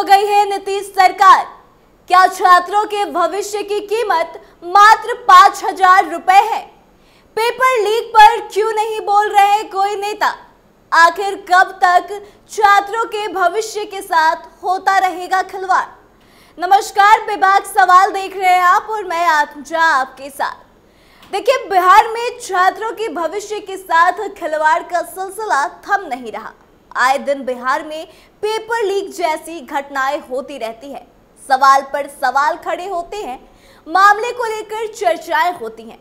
गई है नीतीश सरकार। क्या छात्रों के भविष्य की कीमत मात्र 5,000 रुपए है? पेपर लीक पर क्यों नहीं बोल रहे कोई नेता? आखिर कब तक छात्रों के भविष्य के साथ होता रहेगा खिलवाड़? नमस्कार, बेबाक सवाल देख रहे हैं आप और मैं आत्मजा आपके साथ। देखिए, बिहार में छात्रों के भविष्य के साथ खिलवाड़ का सिलसिला थम नहीं रहा। आए दिन बिहार में पेपर लीक जैसी घटनाएं होती रहती है। सवाल पर सवाल खड़े होते हैं, मामले को लेकर चर्चाएं होती हैं,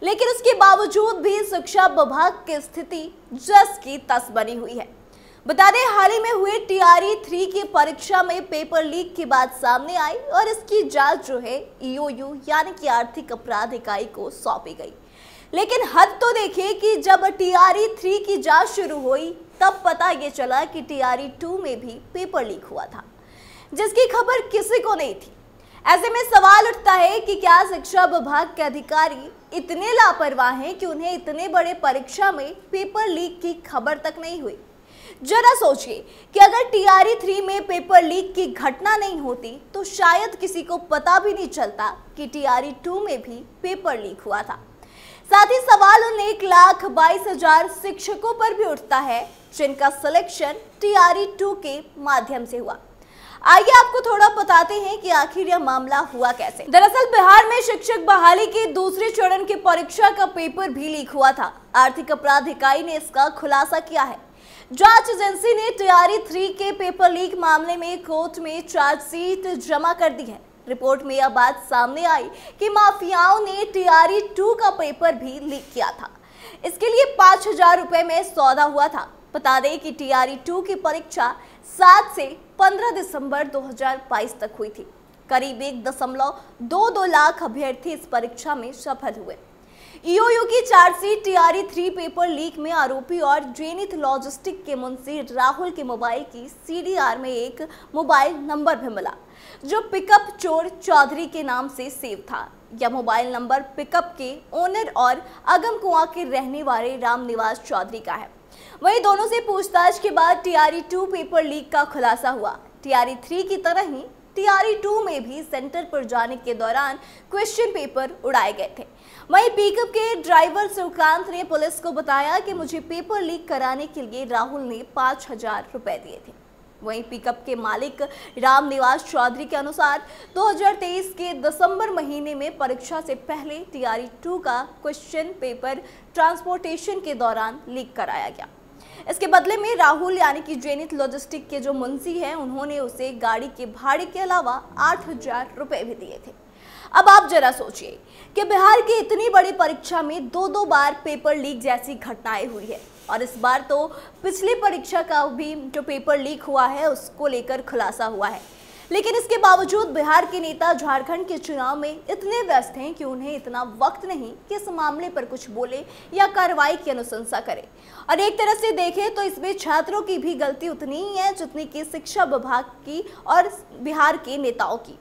लेकिन उसके बावजूद भी शिक्षा विभाग की स्थिति जस की तस बनी हुई है। बता दें, हाल ही में हुए TRE 3 की परीक्षा में पेपर लीक की बात सामने आई और इसकी जांच जो है EOU यानी कि आर्थिक अपराध इकाई को सौंपी गई। लेकिन हद तो देखिए कि जब TRE 3 की जांच शुरू हुई तब पता ये चला कि TRE 2 में भी पेपर लीक हुआ था, जिसकी खबर किसी को नहीं थी। ऐसे में सवाल उठता है कि क्या शिक्षा विभाग के अधिकारी इतने लापरवाह हैं कि उन्हें इतने बड़े परीक्षा में पेपर लीक की खबर तक नहीं हुई। जरा सोचिए कि अगर TRE 3 में पेपर लीक की घटना नहीं होती तो शायद किसी को पता भी नहीं चलता कि TRE 2 में भी पेपर लीक हुआ था। साथ ही सवाल उन 1,22,000 शिक्षकों पर भी उठता है जिनका सिलेक्शन TRE 2 के माध्यम से हुआ। आइए आपको थोड़ा बताते हैं कि आखिर यह मामला हुआ कैसे। दरअसल बिहार में शिक्षक बहाली के दूसरे चरण की परीक्षा का पेपर भी लीक हुआ था। आर्थिक अपराध इकाई ने इसका खुलासा किया है। जांच एजेंसी ने TRE 3 के पेपर लीक मामले में कोर्ट में चार्जशीट जमा कर दी है। रिपोर्ट में यह बात सामने आई कि माफियाओं ने TRE 2 का पेपर भी लीक किया था। इसके लिए 5,000 रुपए में सौदा हुआ था। बता दें कि TRE 2 की परीक्षा 7 से 15 दिसंबर 2022 तक हुई थी। करीब 1.22 लाख अभ्यर्थी इस परीक्षा में सफल हुए। EOU की चार्जशीट TRE 3 पेपर लीक में आरोपी और जेनिथ लॉजिस्टिक के मुंशी राहुल के मोबाइल की CDR में एक मोबाइल नंबर भी मिला जो पिकअप चोर चौधरी के नाम से सेव था। यह मोबाइल नंबर पिकअप के ओनर और अगमकुआं के रहने वाले रामनिवास चौधरी का है। वहीं दोनों से पूछताछ के बाद TRE 2 पेपर लीक का खुलासा हुआ। TRE 3 की तरह ही TRE 2 में भी सेंटर पर जाने के दौरान क्वेश्चन पेपर उड़ाए गए थे। वहीं पिकअप के ड्राइवर सुकांत ने पुलिस को बताया कि मुझे पेपर लीक कराने के लिए राहुल ने 5,000 रुपए दिए थे। वहीं पिकअप के मालिक रामनिवास चौधरी के अनुसार 2023 के दिसंबर महीने में परीक्षा से पहले TRE 2 का क्वेश्चन पेपर ट्रांसपोर्टेशन के दौरान लीक कराया गया। इसके बदले में राहुल यानी कि जेनिथ लॉजिस्टिक के जो मुंशी हैं, उन्होंने उसे गाड़ी के भाड़े के अलावा 8,000 रुपए भी दिए थे। अब आप जरा सोचिए कि बिहार की इतनी बड़ी परीक्षा में दो बार पेपर लीक जैसी घटनाएं हुई है और इस बार तो पिछली परीक्षा का भी जो पेपर लीक हुआ है उसको लेकर खुलासा हुआ है। लेकिन इसके बावजूद बिहार के नेता झारखंड के चुनाव में इतने व्यस्त हैं कि उन्हें इतना वक्त नहीं कि इस मामले पर कुछ बोले या कार्रवाई की अनुशंसा करे। और एक तरह से देखें तो इसमें छात्रों की भी गलती उतनी ही है जितनी कि शिक्षा विभाग की और बिहार के नेताओं की,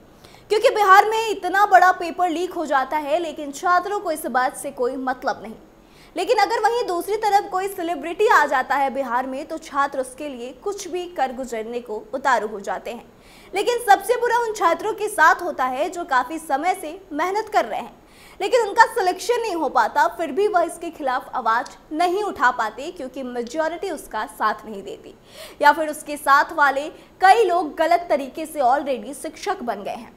क्योंकि बिहार में इतना बड़ा पेपर लीक हो जाता है लेकिन छात्रों को इस बात से कोई मतलब नहीं। लेकिन अगर वहीं दूसरी तरफ कोई सेलिब्रिटी आ जाता है बिहार में तो छात्र उसके लिए कुछ भी कर गुजरने को उतारू हो जाते हैं। लेकिन सबसे बुरा उन छात्रों के साथ होता है जो काफी समय से मेहनत कर रहे हैं लेकिन उनका सिलेक्शन नहीं हो पाता, फिर भी वह इसके खिलाफ आवाज नहीं उठा पाते क्योंकि मेजॉरिटी उसका साथ नहीं देती या फिर उसके साथ वाले कई लोग गलत तरीके से ऑलरेडी शिक्षक बन गए हैं।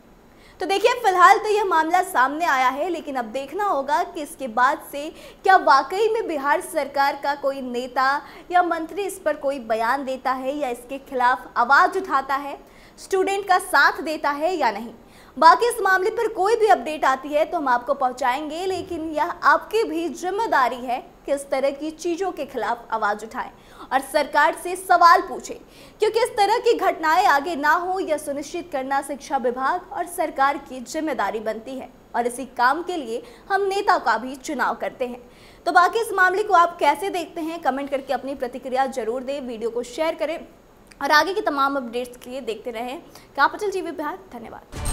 तो देखिए, फिलहाल तो यह मामला सामने आया है, लेकिन अब देखना होगा कि इसके बाद से क्या वाकई में बिहार सरकार का कोई नेता या मंत्री इस पर कोई बयान देता है या इसके खिलाफ आवाज उठाता है, स्टूडेंट का साथ देता है या नहीं। बाकी इस मामले पर कोई भी अपडेट आती है तो हम आपको पहुंचाएंगे, लेकिन यह आपकी भी जिम्मेदारी है कि इस तरह की चीज़ों के खिलाफ आवाज़ उठाएं और सरकार से सवाल पूछें, क्योंकि इस तरह की घटनाएं आगे ना हो यह सुनिश्चित करना शिक्षा विभाग और सरकार की जिम्मेदारी बनती है और इसी काम के लिए हम नेता का भी चुनाव करते हैं। तो बाकी इस मामले को आप कैसे देखते हैं, कमेंट करके अपनी प्रतिक्रिया जरूर दें, वीडियो को शेयर करें और आगे की तमाम अपडेट्स के लिए देखते रहें कैपिटल टीवी बिहार। धन्यवाद।